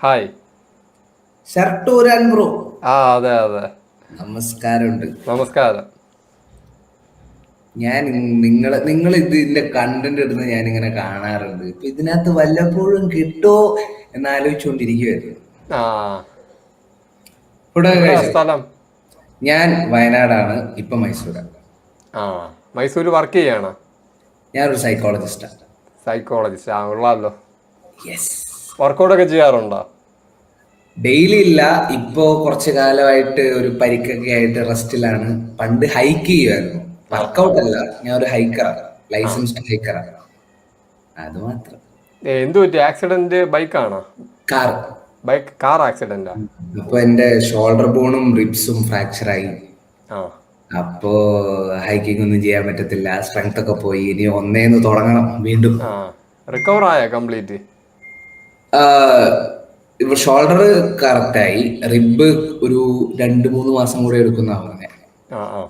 Hi. Shirt ഊരാൻ bro. അതെ അതെ. നമസ്കാരമുണ്ട്. നമസ്കാരം. ഞാൻ നിങ്ങൾ ഇതിന്റെ കണ്ടന്റ് ഇടുന്ന ഞാനിങ്ങനെ കാണാറുണ്ട്. ഇപ്പൊ ഇതിനകത്ത് വല്ലപ്പോഴും കിട്ടോ എന്നാലോചിച്ചുകൊണ്ടിരിക്കുവായിരുന്നു. ആ ഇവിടെ എവിടെയാ കഴിച്ചോ? സ്ഥലം? ഞാൻ വയനാടാണ്, ഇപ്പൊ മൈസൂരാണ്. ആ മൈസൂർ വർക്ക് ചെയ്യാണ്. ഞാനൊരു സൈക്കോളജിസ്റ്റാണ്. സൈക്കോളജിസ്റ്റ് ഉള്ളല്ലോ. യെസ്. വർക്കൗട്ടൊക്കെ ചെയ്യാറുണ്ടോ? ഡെയിലി ഇല്ല, ഇപ്പോ കുറച്ചു കാലമായിട്ട് ഒരു പരിക്കൊക്കെ ആയിട്ട് റെസ്റ്റിലാണ്. പണ്ട് ഹൈക്ക് ചെയ്യുമായിരുന്നു. ആ വർക്കൗട്ട് അല്ല, ഞാൻ ഒരു ഹൈക്കറാണ്, ആ ലൈസൻസ്ഡ് ഹൈക്കറാണ്. അത് മാത്രം. എന്ത് പറ്റി? ആക്സിഡന്റ് ബൈക്കാണോ? കാർ. കാർ ആക്സിഡന്റാ? അപ്പൊ എന്റെ ഷോൾഡർ ബോണും റിബ്സും ഫ്രാക്ചറായി. ആ അപ്പോ ഹൈക്കിംഗ് ഒന്നും ചെയ്യാൻ പറ്റത്തില്ല, സ്ട്രെങ്ത് ഒക്കെ പോയി. ഇനി ഒന്നേന്ന് തുടങ്ങണം വീണ്ടും. ആ റിക്കവർ ആയ കംപ്ലീറ്റ്? ഇപ്പൊ ഷോൾഡർ കറക്റ്റായി, റിബ് ഒരു 2-3 മാസം കൂടെ എടുക്കുന്ന പറഞ്ഞെ. ആ ആ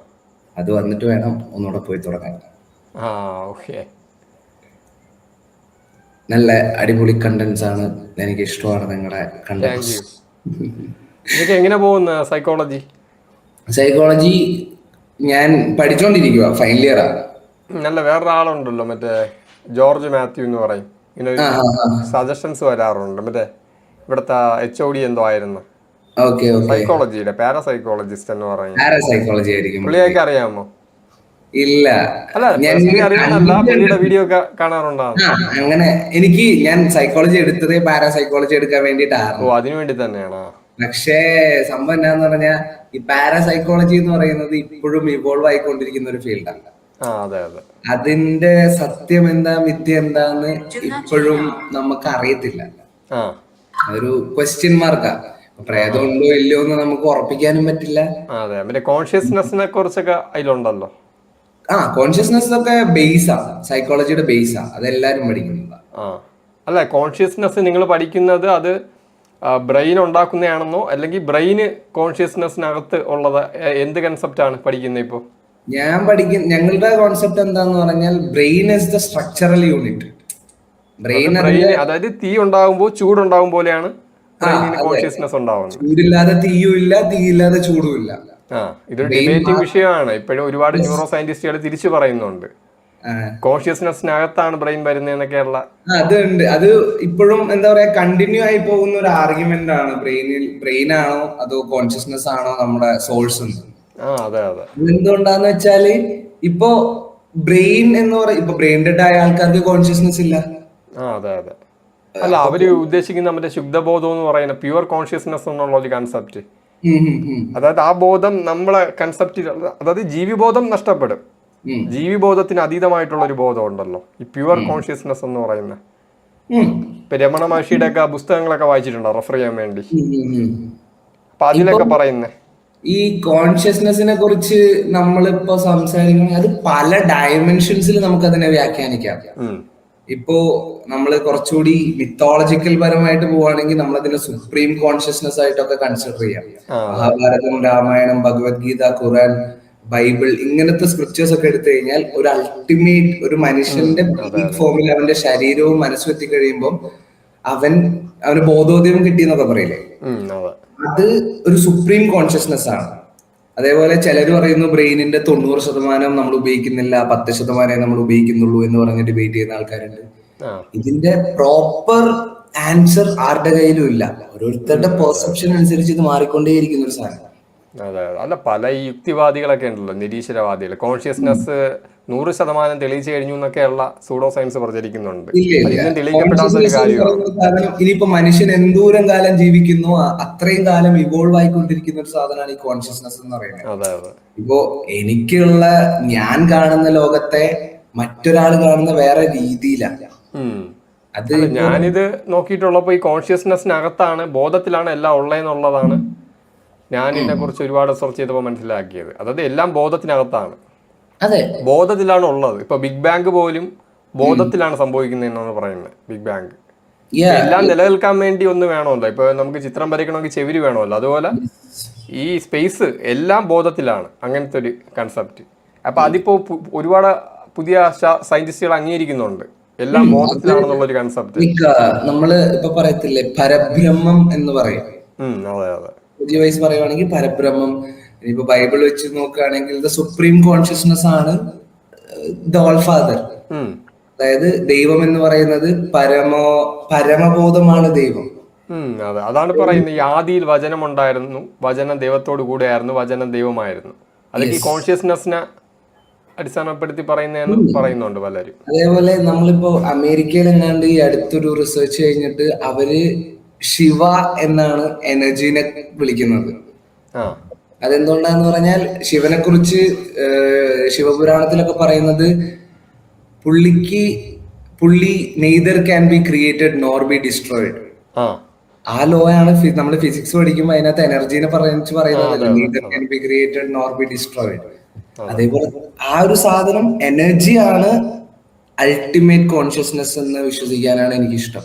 അത് വന്നിട്ട് വേണം ഒന്നുകൂടെ പോയി തുടങ്ങാൻ. ആ ഓക്കെ. നല്ല അടിപൊളി കണ്ടന്റ്സ് ആണ്, എനിക്ക് ഇഷ്ടമാണ് നിങ്ങളുടെ താങ്ക് കണ്ടന്റ്സ്. യു. ഇതൊക്കെ എങ്ങനെ പോകുന്ന സൈക്കോളജി? സൈക്കോളജി ഞാൻ പഠിച്ചോണ്ടിരിക്കുക, ഫൈനൽ ഇയറാ. നല്ല വേറൊരാളുണ്ടല്ലോ, മറ്റേ ജോർജ് മാത്യു എന്ന് പറയും. ഇങ്ങനെ ആ ഒരു ആ ആ സജഷൻസ് വരാറുണ്ട്. മറ്റേ ഇവിടുത്തെ HOD എന്തോ ആയിരുന്നു, ഓക്കെ ഓക്കെ. സൈക്കോളജിയുടെ പാരാസൈക്കോളജിസ്റ്റ് എന്ന് പറയും. ആരാ സൈക്കോളജി ആയിരിക്കും പുള്ളി? പുള്ളിയൊക്കെ അറിയാമോ? ഇല്ല. അല്ല, ഞാൻ പേഴ്സണലി ഇങ്ങനെ അറിയാന്നല്ല, പുള്ളിയുടെ വീഡിയോ ഒക്കെ കാണാറുണ്ടാണ്. ആ അങ്ങനെ ഞാൻ സൈക്കോളജി എടുത്തത് പാരാസൈക്കോളജി എടുക്കാൻ ഓ, വേണ്ടിയിട്ടായിരുന്നു. അതിനു വേണ്ടി തന്നെയാണോ? പക്ഷേ സംഭവം എന്താന്ന് പറഞ്ഞാൽ, ഈ പാരാസൈക്കോളജി എന്ന് പറയുന്നത് ഇപ്പോഴും ഇവോൾവ് ആയിക്കൊണ്ടിരിക്കുന്ന ഒരു ഫീൽഡാണ്. അതെ അതെ. അതിന്റെ സത്യം എന്താ മിഥ്യ എന്താന്ന് ഇപ്പോഴും നമുക്ക് അറിയത്തില്ല. ആ അതൊരു ക്വസ്റ്റ്യൻ മാർക്കാ. ആ ആ പ്രേതം ഉണ്ടോ ഇല്ലയോ എന്ന് നമുക്ക് ഉറപ്പിക്കാനും പറ്റില്ല. അതെ, മറ്റേ കോൺഷ്യസ്നെസ്സിനെ കുറിച്ചൊക്കെ അതിലുണ്ടല്ലോ. കോൺഷ്യസ്നെസ് ഒക്കെ ബേസാ, സൈക്കോളജിയുടെ ബേസാ, അതെല്ലാരും പഠിക്കുന്നതാ. ആ അല്ല, കോൺഷ്യസ്നെസ് നിങ്ങൾ പഠിക്കുന്നത് അത് ബ്രെയിൻ ഉണ്ടാക്കുന്നതാണെന്നോ, അല്ലെങ്കിൽ ബ്രെയിന് കോൺഷ്യസ്നെസ്സിനകത്ത് ഉള്ളത് എന്ത് കൺസെപ്റ്റാണ് പഠിക്കുന്നത് ഇപ്പോൾ? ഞങ്ങളുടെ കോൺസെപ്റ്റ് എന്താന്ന് പറഞ്ഞാൽ, brain is the structural unit. അത് ബ്രെയിൻ അതിന്റെ ബ്രെയിന്, അതായത് തീ ഉണ്ടാകുമ്പോൾ ചൂടുണ്ടാകും പോലെയാണ് ബ്രെയിനിന് അതെ. കോൺഷ്യസ്നെസ് ഉണ്ടാവുന്നത്. ചൂടില്ലാതെ തീയും ഇല്ല, തീയില്ലാതെ ചൂടും ഇല്ല. ആ ഇതൊരു ബ്രെയിൻ ഡിബേറ്റിംഗ് വിഷയമാണ്. ഇപ്പോഴും ഒരുപാട് ന്യൂറോ സയന്റിസ്റ്റുകൾ തിരിച്ചു പറയുന്നുണ്ട്, കോൺഷ്യസ്നെസ്സിനകത്താണ് ബ്രെയിൻ വരുന്നതെന്നൊക്കെയുള്ള. അതുണ്ട്. അത് ഇപ്പോഴും എന്താ പറയാ, കണ്ടിന്യൂ ആയി പോകുന്ന ഒരു ആർഗ്യുമെന്റ് ആണ്. ബ്രെയിൻ ആണോ അതോ കോൺഷ്യസ്നെസ് ആണോ നമ്മുടെ സോഴ്സ് എന്ന്. അതെ അതെ. എന്തുകൊണ്ടാന്ന് വെച്ചാല്, ഇപ്പോ ബ്രെയിൻ എന്ന് പറയും, ഇപ്പൊ ബ്രെയിൻ ഡെഡ് ആയ ആൾക്കാർക്ക് കോൺഷ്യസ്നെസ് ഇല്ല. അതെ അതെ. അല്ല, അപ്പൊ അവര് ഉദ്ദേശിക്കുന്ന മറ്റേ ശുദ്ധബോധം എന്ന് പറയുന്ന പ്യുവർ കോൺഷ്യസ്നെസ് എന്നുള്ള ഒരു കൺസെപ്റ്റ്. ഉം ഉം ഉം അതായത് ആ ബോധം നമ്മളെ കൺസെപ്റ്റ്, അതായത് ജീവിബോധം നഷ്ടപ്പെടും. ഉം ജീവിബോധത്തിന് അതീതമായിട്ടുള്ള ഒരു ബോധം ഉണ്ടല്ലോ, ഈ പ്യുവർ കോൺഷ്യസ്നെസ് എന്ന് പറയുന്നത്. ഉം ഇപ്പൊ രമണ മഹർഷിയുടെ ഒക്കെ പുസ്തകങ്ങളൊക്കെ വായിച്ചിട്ടുണ്ടോ റെഫർ ചെയ്യാൻ വേണ്ടി? ഉം ഉം ഉം. അപ്പൊ ഇപ്പൊ അതിലൊക്കെ പറയുന്നേ. ഈ കോൺഷ്യസ്നെസ്സിനെ കുറിച്ച് നമ്മളിപ്പോ സംസാരിക്കുന്നത്, അത് പല ഡയമെൻഷൻസിൽ നമുക്ക് അതിനെ വ്യാഖ്യാനിക്കാം. ഉം. ഇപ്പോ നമ്മൾ കുറച്ചുകൂടി മിത്തോളജിക്കൽ പരമായിട്ട് പോവുകയാണെങ്കിൽ, നമ്മൾ അതിനെ സുപ്രീം കോൺഷ്യസ്നെസ് ആയിട്ടൊക്കെ കൺസിഡർ ചെയ്യാം. അതെ. മഹാഭാരതം, രാമായണം, ഭഗവത്ഗീത, ഖുറാൻ, ബൈബിൾ, ഇങ്ങനത്തെ സ്ക്രിപ്റ്റേഴ്സ് ഒക്കെ എടുത്തു കഴിഞ്ഞാൽ ഒരു അൾട്ടിമേറ്റ്, ഒരു മനുഷ്യന്റെ അതെ പീക്ക് അതെ. ഫോമിൽ അവന്റെ ശരീരവും മനസ്സും എത്തിക്കഴിയുമ്പോൾ അവന് ബോധോദയം കിട്ടിയെന്നൊക്കെ പറയില്ലേ, അതെ. അത് ഒരു സുപ്രീം കോൺഷ്യസ്നെസ് ആണ്. അതേപോലെ ചിലർ പറയുന്നു ബ്രെയിനിന്റെ 90% നമ്മൾ ഉപയോഗിക്കുന്നില്ല, 10% നമ്മൾ ഉപയോഗിക്കുന്നുള്ളൂ എന്ന് പറഞ്ഞ് ഡിബേറ്റ് ചെയ്യുന്ന ആൾക്കാരുണ്ട്. ആ ഇതിന്റെ പ്രോപ്പർ ആൻസർ ആരുടെ കയ്യിലും ഇല്ല. ഓരോരുത്തരുടെ അതെ അതെ. പെർസെപ്ഷൻ അനുസരിച്ച് ഇത് മാറിക്കൊണ്ടേയിരിക്കുന്ന ഒരു സാധനം. അതെ അതെ. അല്ല, പല ഈ യുക്തിവാദികളൊക്കെ ഉണ്ടല്ലോ, നിരീശ്വരവാദികൾ. കോൺഷ്യസ്നെസ് 100% തെളിയിച്ചു കഴിഞ്ഞു എന്നൊക്കെയുള്ള സൂഡോ സയൻസ് പ്രചരിക്കുന്നുണ്ട്. ഇല്ല അത് ഇല്ല. ഇന്നും തെളിയിക്കപ്പെടാത്ത ഒരു കോൺഷ്യസ്നെസ് എന്ന് കാര്യമാണ്. പറയുന്ന സാധനം ഇനിയിപ്പോ മനുഷ്യൻ എന്തോരം കാലം ജീവിക്കുന്നു, അത്രയും കാലം ഇവോൾവ് ആയിക്കൊണ്ടിരിക്കുന്ന ഒരു സാധനമാണ് ഈ കോൺഷ്യസ്നെസ് എന്ന് പറയുന്നത്. അതെ അതെ. ഇപ്പോ ഞാൻ കാണുന്ന ലോകത്തെ മറ്റൊരാൾ കാണുന്ന വേറെ രീതിയിലാണ്. അത് അല്ല, ഇപ്പോ ഞാനിത് നോക്കിയിട്ടുള്ളപ്പോൾ ഈ കോൺഷ്യസ്നെസ്സിനകത്താണ്, ബോധത്തിലാണ് എല്ലാം ഉള്ളതെന്നുള്ളതാണ് ഞാൻ ഇതിനെക്കുറിച്ച് ഒരുപാട് റിസർച്ച് ചെയ്തപ്പോൾ മനസ്സിലാക്കിയത്. അതായത് എല്ലാം ബോധത്തിനകത്താണ്, അതെ. ബോധത്തിലാണ് ഉള്ളത്. ഇപ്പൊ ബിഗ് ബാങ്ക് പോലും ബോധത്തിലാണ് സംഭവിക്കുന്നതെന്നാണ് പറയുന്നത്. Big bang. ഇപ്പൊ Yeah. എല്ലാം നിലനിൽക്കാൻ വേണ്ടി ഒന്ന് വേണമല്ലോ. ഇപ്പൊ നമുക്ക് ചിത്രം വരയ്ക്കണമെങ്കിൽ ചെവിരി വേണമല്ലോ. അതുപോലെ ഈ സ്പേസ് എല്ലാം ബോധത്തിലാണ്, അങ്ങനത്തെ ഒരു കൺസെപ്റ്റ്. അപ്പൊ അതിപ്പോ ഒരുപാട് പുതിയ സയന്റിസ്റ്റുകൾ അംഗീകരിക്കുന്നുണ്ട്. എല്ലാം ബോധത്തിലാണെന്നുള്ളൊരു കൺസെപ്റ്റ്. നമ്മള് ഇപ്പൊ പറയത്തില്ലേ പരബ്രഹ്മം എന്ന് പറയും. അതെ അതെ. വൈസ് പറയുവാണെങ്കിൽ പരബ്രഹ്മം. ഇനിയിപ്പോ ബൈബിൾ വെച്ച് നോക്കുകയാണെങ്കിൽ ദ സുപ്രീം കോൺഷ്യസ്നെസ് ആണ് ദ ഓൾ ഫാദർ. അതായത് ദൈവം എന്ന് പറയുന്നത് പരമബോധമാണ് ദൈവം. അതെ, അതാണ് പറയുന്നത്. ഈ ആദിയിൽ വചനം ഉണ്ടായിരുന്നു, വചനം ദൈവത്തോട് കൂടെയായിരുന്നു, വചനം ദൈവമായിരുന്നു. അതൊക്കെ ഈ കോൺഷ്യസ്നെസ്സിനെ അടിസ്ഥാനപ്പെടുത്തി പറയുന്നതെന്ന് പറയുന്നുണ്ട് പലരും. അതേപോലെ നമ്മളിപ്പോ അമേരിക്കയിൽ എങ്ങാണ്ട് ഈ അടുത്തൊരു റിസർച്ച് കഴിഞ്ഞിട്ട് അവര് ശിവ എന്നാണ് എനർജീനെ വിളിക്കുന്നത്. അതെന്തുകൊണ്ടാന്ന് പറഞ്ഞാൽ ശിവനെ കുറിച്ച് ശിവപുരാണത്തിലൊക്കെ പറയുന്നത് പുള്ളി neither can be created nor B destroyed. ആ ലോ ആണ് നമ്മൾ ഫിസിക്സ് പഠിക്കുമ്പോൾ അതിനകത്ത് എനർജീനെ പറയുന്നത് neither can be created nor B destroyed. അതേപോലെ ആ ഒരു സാധനം എനർജി ആണ് അൾട്ടിമേറ്റ് കോൺഷ്യസ്നെസ് എന്ന് വിശ്വസിക്കാനാണ് എനിക്കിഷ്ടം.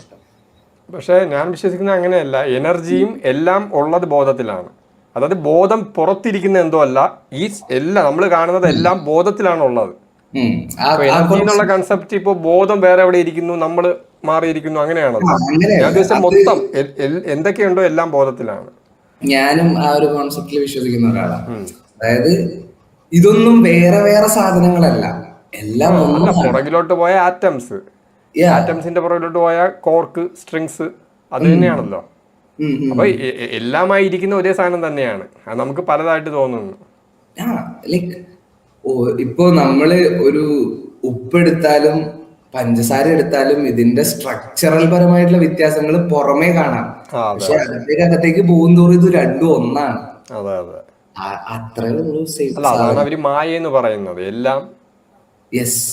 പക്ഷെ ഞാൻ വിശ്വസിക്കുന്നത് അങ്ങനെയല്ല. എനർജിയും എല്ലാം ഉള്ളത് ബോധത്തിലാണ്. അതായത് ബോധം പുറത്തിരിക്കുന്ന എന്തോ അല്ല, ഈ എല്ലാം നമ്മൾ കാണുന്നത് എല്ലാം ബോധത്തിലാണ് ഉള്ളത്. എനർജി എന്നുള്ള കൺസെപ്റ്റ് ഇപ്പൊ ബോധം വേറെ എവിടെ ഇരിക്കുന്നു, നമ്മൾ മാറിയിരിക്കുന്നു, അങ്ങനെയാണല്ലോ. ഞാൻ ഉദ്ദേശിച്ച മൊത്തം എന്തൊക്കെയുണ്ടോ എല്ലാം ബോധത്തിലാണ്. ഞാനും ആ ഒരു കോൺസെപ്റ്റിൽ വിശ്വസിക്കുന്ന ഒരാളാണ്. അതായത് ഇതൊന്നും വേറെ വേറെ സാധനങ്ങളല്ല, എല്ലാം പുറകിലോട്ട് പോയ ആറ്റംസിന്റെ പുറകിലോട്ട് പോയ കോർക്ക്, സ്ട്രിങ്സ്, അത് തന്നെയാണല്ലോ. അപ്പൊ എല്ലാമായി ഇരിക്കുന്ന ഒരേ സാധനം തന്നെയാണ്. അത് നമുക്ക് പലതായിട്ട് തോന്നുന്നു. ഇപ്പോ നമ്മള് ഒരു ഉപ്പെടുത്താലും പഞ്ചസാര എടുത്താലും ഇതിന്റെ സ്ട്രക്ചറൽ പരമായിട്ടുള്ള വ്യത്യാസങ്ങൾ പുറമേ കാണാം. പക്ഷെ അകത്തേക്ക് പോകുന്തോറും ഇത് രണ്ടും ഒന്നാണ്. അത്രേ ഉള്ളൂ. അതാണ് അവര് മായ എന്ന് പറയുന്നത്. എല്ലാം yes,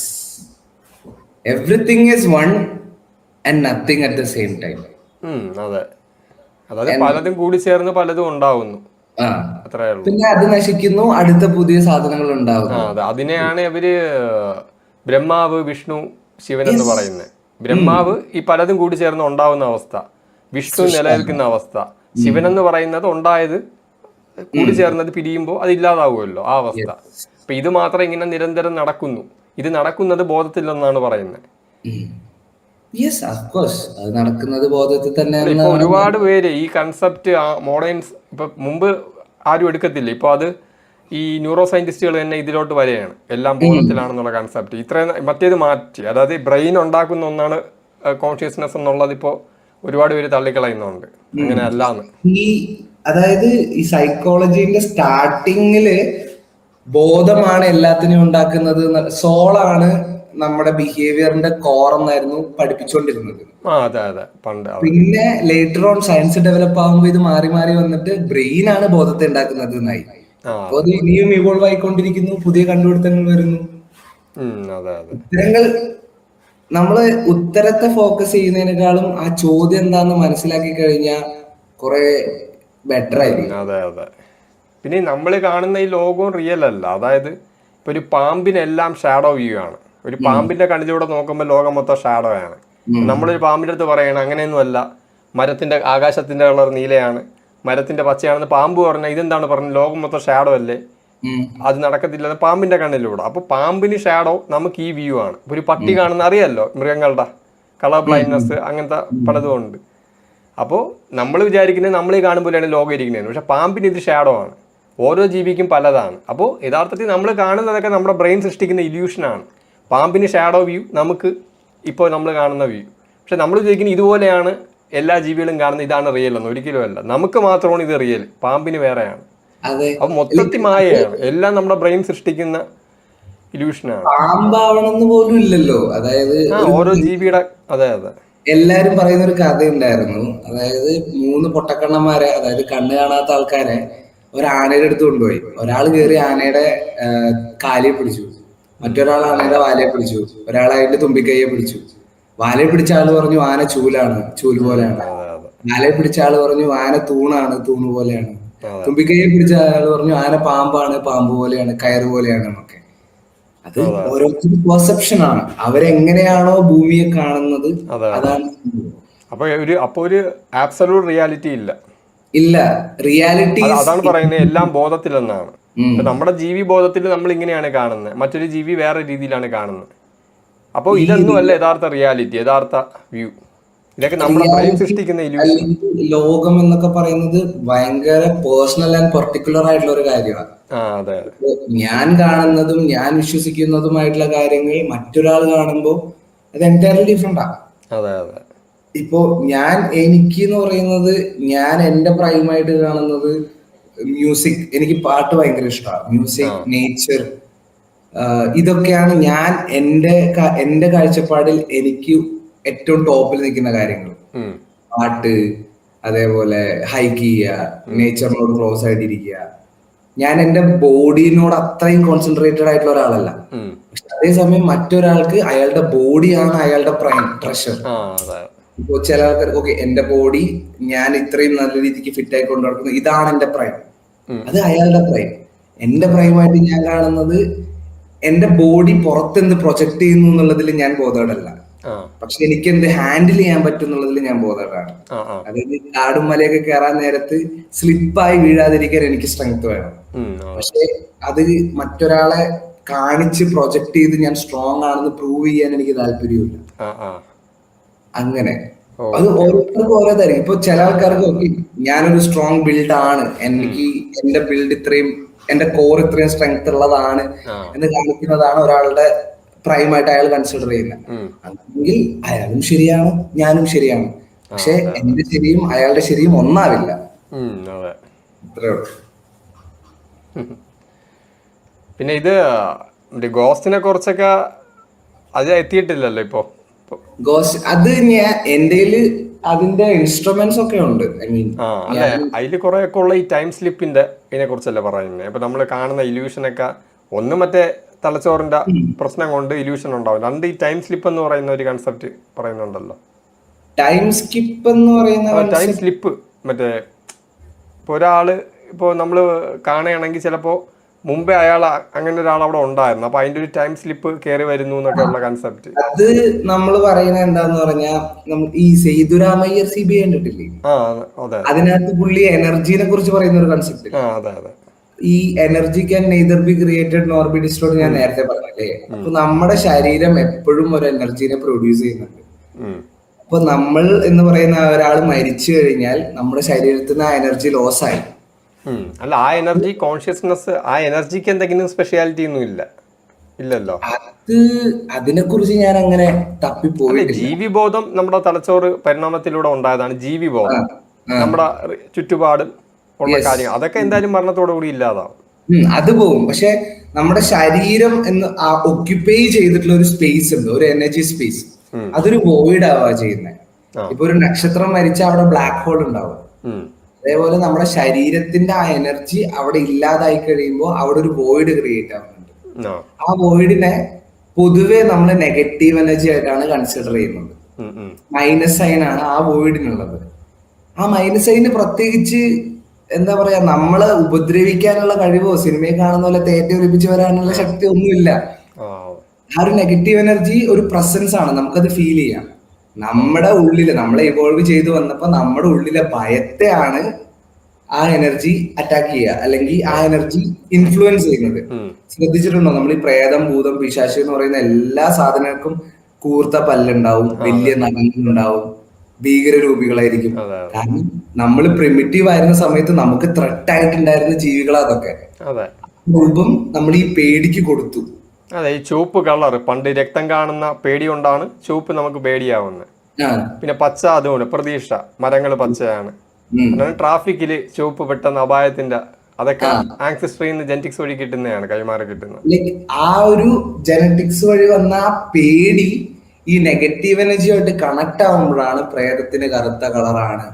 everything is one and nothing at the same time. അതെ, അതായത് പലതും കൂടി ചേർന്ന് പലതും ഉണ്ടാവുന്നു. പിന്നെ അത് നശിക്കുന്നു, അടുത്ത പുതിയ സാധനങ്ങൾ ഉണ്ടാവുന്നു. അതിനെയാണ് ഇവര് ബ്രഹ്മാവ്, വിഷ്ണു, ശിവൻ എന്ന് പറയുന്നത്. ബ്രഹ്മാവ് ഈ പലതും കൂടി ചേർന്ന് ഉണ്ടാവുന്ന അവസ്ഥ, വിഷ്ണു നിലനിൽക്കുന്ന അവസ്ഥ, ശിവൻ എന്ന് പറയുന്നത് ഉണ്ടായത് കൂടി ചേർന്നത് പിരിയുമ്പോൾ അത് ഇല്ലാതാവുമല്ലോ, ആ അവസ്ഥ. അപ്പൊ ഇത് മാത്രം ഇങ്ങനെ നിരന്തരം നടക്കുന്നു. ഇത് നടക്കുന്നത് ബോധത്തിൽ നിന്നാണ് പറയുന്നത്. അത് നടക്കുന്നത് ബോധത്തിൽ തന്നെ. ഇപ്പൊ ഒരുപാട് പേര് ഈ കൺസെപ്റ്റ് മോഡേൺസ് ഇപ്പൊ മുമ്പ് ആരും എടുക്കത്തില്ല. ഇപ്പൊ അത് ഈ ന്യൂറോ സയന്റിസ്റ്റുകൾ തന്നെ ഇതിലോട്ട് വരെയാണ്, എല്ലാം ബോധത്തിലാണെന്നുള്ള കൺസെപ്റ്റ്. ഇത്രയും മറ്റേത് മാറ്റി, അതായത് ബ്രെയിൻ ഉണ്ടാക്കുന്ന ഒന്നാണ് കോൺഷ്യസ്നെസ് എന്നുള്ളത് ഇപ്പോൾ ഒരുപാട് പേര് തള്ളിക്കളയുന്നുണ്ട്. അങ്ങനെ അല്ലാന്ന്. അതായത് ഈ സൈക്കോളജിന്റെ സ്റ്റാർട്ടിങ്ങില് ബോധമാണ് എല്ലാത്തിനും ഉണ്ടാക്കുന്നത്, സോളാണ് നമ്മുടെ ബിഹേവിയറിന്റെ കോർ എന്നായിരുന്നു പഠിപ്പിച്ചുകൊണ്ടിരുന്നത്. പിന്നെ ലേറ്റർ ഓൺ സയൻസ് ഡെവലപ്പ് ആകുമ്പോൾ ഇത് മാറി മാറി വന്നിട്ട് ബ്രെയിൻ ആണ് ബോധത്തെ ഉണ്ടാക്കുന്നത് എന്നായി. അപ്പൊ അത് ഇനിയും ഇവോൾവ് ആയിക്കൊണ്ടിരിക്കുന്നു, പുതിയ കണ്ടുപിടുത്തങ്ങൾ വരുന്നു. ഉത്തരങ്ങൾ നമ്മള് ഉത്തരത്തെ ഫോക്കസ് ചെയ്യുന്നതിനേക്കാളും ആ ചോദ്യം എന്താന്ന് മനസ്സിലാക്കി കഴിഞ്ഞാൽ കുറെ ബെറ്റർ ആയിരിക്കും. അതെ അതെ. പിന്നെ നമ്മൾ കാണുന്ന ഈ ലോകവും റിയൽ അല്ല. അതായത് ഇപ്പൊ ഒരു പാമ്പിനെല്ലാം ഷാഡോ വ്യൂ ആണ്. ഒരു പാമ്പിന്റെ കണ്ണിലൂടെ നോക്കുമ്പോൾ ലോകം മൊത്തം ഷാഡോ ആണ്. നമ്മളൊരു പാമ്പിന്റെ അടുത്ത് പറയണം അങ്ങനെയൊന്നും അല്ല, മരത്തിന്റെ ആകാശത്തിന്റെ കളർ നീലയാണ്, മരത്തിന്റെ പച്ചയാണെന്ന് പാമ്പ് പറഞ്ഞാൽ ഇതെന്താണ് പറഞ്ഞത്, ലോകം മൊത്തം ഷാഡോ അല്ലേ, അത് നടക്കത്തില്ല പാമ്പിന്റെ കണ്ണിലൂടെ. അപ്പൊ പാമ്പിന് ഷാഡോ നമുക്ക് ഈ വ്യൂ ആണ്. ഒരു പട്ടി കാണുന്ന അറിയാലോ, മൃഗങ്ങളുടെ കളർ ബ്ലൈൻഡ്നെസ് അങ്ങനത്തെ പലതും ഉണ്ട്. അപ്പോൾ നമ്മൾ വിചാരിക്കുന്നത് നമ്മൾ ഈ കാണുമ്പോഴാണ് ലോകം ഇരിക്കുന്നത്, പക്ഷെ പാമ്പിന് ഇത് ഷാഡോ ആണ്. ഓരോ ജീവിക്കും പലതാണ്. അപ്പോൾ യഥാർത്ഥത്തിൽ നമ്മൾ കാണുന്നതൊക്കെ നമ്മുടെ ബ്രെയിൻ സൃഷ്ടിക്കുന്ന ഇല്യൂഷനാണ്. പാമ്പിന് ഷാഡോ വ്യൂ, നമുക്ക് ഇപ്പോൾ നമ്മൾ കാണുന്ന വ്യൂ. പക്ഷെ നമ്മൾ വിചാരിക്കുന്നത് ഇതുപോലെയാണ് എല്ലാ ജീവികളും കാണുന്നത്, ഇതാണ് റിയൽ എന്ന്. ഒരിക്കലും അല്ല, നമുക്ക് മാത്രമാണ് ഇത് റിയൽ, പാമ്പിന് വേറെയാണ്. അപ്പൊ മൊത്തത്തിൽ മായയാണ്, എല്ലാം നമ്മുടെ ബ്രെയിൻ സൃഷ്ടിക്കുന്ന ഇല്യൂഷനാണ്. പാമ്പാവണമെന്ന് പോലും ഇല്ലല്ലോ. അതായത് ഓരോ ജീവിയുടെ. അതെ അതെ. എല്ലാരും പറയുന്ന ഒരു കഥ ഉണ്ടായിരുന്നു. അതായത് 3 പൊട്ടക്കണ്ണന്മാരെ, അതായത് കണ്ണ് കാണാത്ത ആൾക്കാരെ ഒരു ആനയുടെ അടുത്ത് കൊണ്ടുപോയി. ഒരാൾ കയറി ആനയുടെ കാലിയെ പിടിച്ചു, മറ്റൊരാൾ ആനയുടെ വാലയെ പിടിച്ചു, ഒരാൾ അതിന്റെ തുമ്പിക്കൈയെ പിടിച്ചു. വാലയെ പിടിച്ച ആള് പറഞ്ഞു ആന ചൂലാണ്, ചൂല് പോലെയാണ്. വാലയെ പിടിച്ച ആള് പറഞ്ഞു ആന തൂണാണ്, തൂണ് പോലെയാണ്. തുമ്പിക്കൈയെ പിടിച്ച ആള് പറഞ്ഞു ആന പാമ്പാണ്, പാമ്പ് പോലെയാണ്, കയറ് പോലെയാണ് എന്നൊക്കെ. അത് ഓരോരുത്തരും പെർസെപ്ഷൻ ആണ്. അവരെങ്ങനെയാണോ ഭൂമിയെ കാണുന്നത് അതാണ്. അപ്പൊ ഒരു ആബ്സല്യൂട്ട് റിയാലിറ്റി ഇല്ല. റിയാലിറ്റി അതാണ് പറയുന്നത്, എല്ലാം ബോധത്തിലെന്നാണ്. നമ്മുടെ ജീവി ബോധത്തിൽ നമ്മൾ ഇങ്ങനെയാണ് കാണുന്നത്, മറ്റൊരു ജീവി വേറെ രീതിയിലാണ് കാണുന്നത്. അപ്പോൾ ഇതൊന്നും അല്ല യഥാർത്ഥ റിയാലിറ്റി, യഥാർത്ഥ വ്യൂ. ഇതൊക്കെ നമ്മുടെ ബ്രെയിൻ സൃഷ്ടിക്കുന്ന ഇല്യൂഷൻ. അല്ലെങ്കിൽ ലോകം എന്നൊക്കെ പറയുന്നത് ഭയങ്കര പേഴ്സണൽ ആൻഡ് പെർട്ടിക്കുലർ ആയിട്ടുള്ള ഒരു കാര്യമാണ്. അതെ ഇപ്പൊ ഞാൻ കാണുന്നതും ഞാൻ വിശ്വസിക്കുന്നതുമായിട്ടുള്ള കാര്യങ്ങൾ മറ്റൊരാൾ കാണുമ്പോൾ അത് എൻറ്റയർലി ഡിഫറെന്റ് ആണ്. അതെ അതെ. ഇപ്പോ എനിക്ക് എന്ന് പറയുന്നത്, ഞാൻ എന്റെ പ്രൈമായിട്ട് കാണുന്നത് മ്യൂസിക്. എനിക്ക് പാട്ട് ഭയങ്കര ഇഷ്ടമാണ്. മ്യൂസിക്, നേച്ചർ, ഇതൊക്കെയാണ് ഞാൻ എന്റെ കാഴ്ചപ്പാടിൽ എനിക്ക് ഏറ്റവും ടോപ്പിൽ നിൽക്കുന്ന കാര്യങ്ങൾ. പാട്ട്, അതേപോലെ ഹൈക്ക് ചെയ്യുക, നേച്ചറിനോട് ക്ലോസ് ആയിട്ടിരിക്കുക. ഞാൻ എന്റെ ബോഡിനോട് അത്രയും കോൺസെൻട്രേറ്റഡ് ആയിട്ടുള്ള ഒരാളല്ല. പക്ഷെ അതേസമയം മറ്റൊരാൾക്ക് അയാളുടെ ബോഡിയാണ് അയാളുടെ പ്രൈം ട്രഷർ. ഇപ്പോ ചില ആൾക്കാർ ഓക്കെ, എന്റെ ബോഡി ഞാൻ ഇത്രയും നല്ല രീതിക്ക് ഫിറ്റ് ആയി കൊണ്ടു നടക്കുന്നു, ഇതാണ് എന്റെ പ്രൈം. അത് അയാളുടെ പ്രൈം. എന്റെ പ്രൈമായിട്ട് ഞാൻ കാണുന്നത് എന്റെ ബോഡി പുറത്തെന്ത് പ്രൊജക്ട് ചെയ്യുന്നു എന്നുള്ളതിൽ ഞാൻ ബോധവടല്ല. പക്ഷെ എനിക്ക് എന്ത് ഹാൻഡിൽ ചെയ്യാൻ പറ്റും എന്നുള്ളതിൽ ഞാൻ ബോധവടാണ്. അതായത് കാടും മലയൊക്കെ കയറാൻ നേരത്ത് സ്ലിപ്പായി വീഴാതിരിക്കാൻ എനിക്ക് സ്ട്രെങ്ത് വേണം. പക്ഷെ അത് മറ്റൊരാളെ കാണിച്ച് പ്രൊജക്ട് ചെയ്ത് ഞാൻ സ്ട്രോങ് ആണെന്ന് പ്രൂവ് ചെയ്യാൻ എനിക്ക് താല്പര്യമില്ല. അങ്ങനെ അത് ഓരോരുത്തർക്കും ഓരോ തരം. ഇപ്പൊ ചില ആൾക്കാർക്ക് ഓക്കെ, ഞാനൊരു സ്ട്രോങ് ബിൽഡ് ആണ്, എനിക്ക് എന്റെ ബിൽഡ് ഇത്രയും, എന്റെ കോർ ഇത്രയും സ്ട്രെങ്ത് ഉള്ളതാണ് എന്ന് കാണിക്കുന്നതാണ് ഒരാളുടെ പ്രൈമായിട്ട് അയാൾ കൺസിഡർ ചെയ്യുന്നത്. അല്ലെങ്കിൽ അയാളും ശരിയാണ്, ഞാനും ശരിയാണ്. പക്ഷെ എന്റെ ശരിയും അയാളുടെ ശരിയും ഒന്നാവില്ല. ഇത്രേ ഉള്ളൂ. പിന്നെ ഇത് ഗോസ്റ്റിനെ കുറിച്ചൊക്കെ അത് എത്തിയിട്ടില്ലല്ലോ ഇപ്പൊ. ഗോസ്റ്റ് അത് എന്റെ അതിന്റെ ഇൻസ്ട്രുമെന്റ്സ് ഒക്കെ ഉണ്ട്. ഐ മീൻ അല്ലെ, അതിൽ കുറെ ഒക്കെ ഉള്ള ഈ ടൈം സ്ലിപ്പിന്റെ ഇതിനെ കുറിച്ചല്ലേ പറയുന്നത്. ഇപ്പൊ നമ്മൾ കാണുന്ന ഇല്യൂഷനൊക്കെ ഒന്ന് മറ്റേ തലച്ചോറിന്റെ പ്രശ്നം കൊണ്ട് ഇല്യൂഷൻ ഉണ്ടാവും. രണ്ട് ഈ ടൈം സ്ലിപ്പ് എന്ന് പറയുന്ന ഒരു കൺസെപ്റ്റ് പറയുന്നുണ്ടല്ലോ. ടൈം സ്കിപ്പ് എന്ന് പറയുന്ന ടൈം സ്ലിപ്പ് മറ്റേ ഇപ്പൊ ഒരാള് ഇപ്പൊ നമ്മള് കാണുകയാണെങ്കിൽ ചിലപ്പോ മുമ്പേ അയാൾ അങ്ങനെ ഒരാൾ അവിടെ ഉണ്ടായിരുന്നു, അപ്പൊ അതിന്റെ ഒരു ടൈം സ്ലിപ്പ് കയറി വരുന്നു എന്നൊക്കെ ഉള്ള കൺസെപ്റ്റ്. അത് നമ്മൾ പറയുന്നത് എന്താന്ന് പറഞ്ഞാൽ, ഈ സേതുരാമയ്യർ CBI കണ്ടിട്ടില്ലേ? അതിനകത്ത് പുള്ളി എനർജിനെ കുറിച്ച് പറയുന്ന ഒരു കൺസെപ്റ്റ്. ഈ energy can neither be created nor B destroyed, ഞാൻ നേരത്തെ പറഞ്ഞല്ലേ. അപ്പൊ നമ്മുടെ ശരീരം എപ്പോഴും ഒരു എനർജിനെ പ്രൊഡ്യൂസ് ചെയ്യുന്നുണ്ട്. അപ്പൊ നമ്മൾ എന്ന് പറയുന്ന ഒരാൾ മരിച്ചു കഴിഞ്ഞാൽ നമ്മുടെ ശരീരത്തിൽ നിന്ന് ആ എനർജി ലോസ് ആയി. അല്ല, ആ എനർജി കോൺഷ്യസ്നെസ്, ആ എനർജിക്ക് എന്തെങ്കിലും സ്പെഷ്യാലിറ്റി ഒന്നും ഇല്ലല്ലോ. അത് അതിനെ കുറിച്ച് ഞാൻ അങ്ങനെ തപ്പിപ്പോയി. ജീവിബോധം നമ്മുടെ തലച്ചോറ് പരിണാമത്തിലൂടെ ഉണ്ടായതാണ്. ജീവിബോധം നമ്മുടെ ചുറ്റുപാടും ഉള്ള കാര്യങ്ങൾ അതൊക്കെ എന്തായാലും മരണത്തോടു കൂടി ഇല്ലാതാവും. അത് പോവും. പക്ഷെ നമ്മുടെ ശരീരം എന്ന് ഒക്യുപ്പൈ ചെയ്തിട്ടുള്ള ഒരു സ്പേസ് ഉണ്ട്, ഒരു എനർജി സ്പേസ്. അതൊരു വോയിഡ് ആവുക ചെയ്യുന്നത്. ഇപ്പൊ ഒരു നക്ഷത്രം മരിച്ചാൽ അവിടെ ബ്ലാക്ക് ഹോൾ ഉണ്ടാവും. അതേപോലെ നമ്മുടെ ശരീരത്തിന്റെ ആ എനർജി അവിടെ ഇല്ലാതായി കഴിയുമ്പോൾ അവിടെ ഒരു വോയിഡ് ക്രിയേറ്റ് ആവുന്നുണ്ട്. ആ വോയിഡിനെ പൊതുവെ നമ്മൾ നെഗറ്റീവ് എനർജി ആയിട്ടാണ് കൺസിഡർ ചെയ്യുന്നത്. മൈനസ് സൈൻ ആണ് ആ വോയിഡിനുള്ളത്. ആ മൈനസ് സൈന് പ്രത്യേകിച്ച് എന്താ പറയാ, നമ്മളെ ഉപദ്രവിക്കാനുള്ള കഴിവോ സിനിമയിൽ കാണുന്ന പോലെ തേറ്റ ഒലിപ്പിച്ച് വരാനുള്ള ശക്തി ഒന്നുമില്ല. ആ ഒരു നെഗറ്റീവ് എനർജി ഒരു പ്രസൻസ് ആണ്, നമുക്കത് ഫീൽ ചെയ്യാം. നമ്മുടെ ഉള്ളില് നമ്മളെ ഇവോൾവ് ചെയ്തു വന്നപ്പോ നമ്മുടെ ഉള്ളിലെ ഭയത്തെയാണ് ആ എനർജി അറ്റാക്ക് ചെയ്യുക, അല്ലെങ്കിൽ ആ എനർജി ഇൻഫ്ലുവൻസ് ചെയ്യുന്നത്. ശ്രദ്ധിച്ചിട്ടുണ്ടോ? നമ്മൾ ഈ പ്രേതം, ഭൂതം, പിശാച് എന്ന് പറയുന്ന എല്ലാ സാധനങ്ങൾക്കും കൂർത്ത പല്ലുണ്ടാവും, വലിയ നഖങ്ങളുണ്ടാവും, ഭീകരരൂപികളായിരിക്കും. കാരണം നമ്മൾ പ്രിമിറ്റീവ് ആയിരുന്ന സമയത്ത് നമുക്ക് ത്രെട്ട് ആയിട്ടുണ്ടായിരുന്ന ജീവികളാ അതൊക്കെ. രൂപം നമ്മൾ ഈ പേടിക്ക് കൊടുത്തു. അതെ, ഈ ചുവപ്പ് കളർ പണ്ട് രക്തം കാണുന്ന പേടി കൊണ്ടാണ് ചുവപ്പ് നമുക്ക് പേടിയാവുന്നത്. പിന്നെ പച്ച, അതുകൊണ്ട് പ്രതീക്ഷ, മരങ്ങൾ പച്ചയാണ്. ട്രാഫിക്കില് ചുവപ്പ് പെട്ടെന്ന് അപായത്തിന്റെ, അതൊക്കെ ആൻസിസ്ട്രിയിൽ നിന്ന് ജെനറ്റിക്സ് വഴി കിട്ടുന്നതാണ്, കൈമാറി കിട്ടുന്നത്. ആ ഒരു ജെനറ്റിക്സ് വഴി വന്ന ആ പേടി ഈ നെഗറ്റീവ് എനർജിയായിട്ട് കണക്ട് ആവുമ്പോഴാണ് പ്രേതത്തിന് കറുത്ത കളറാണ്.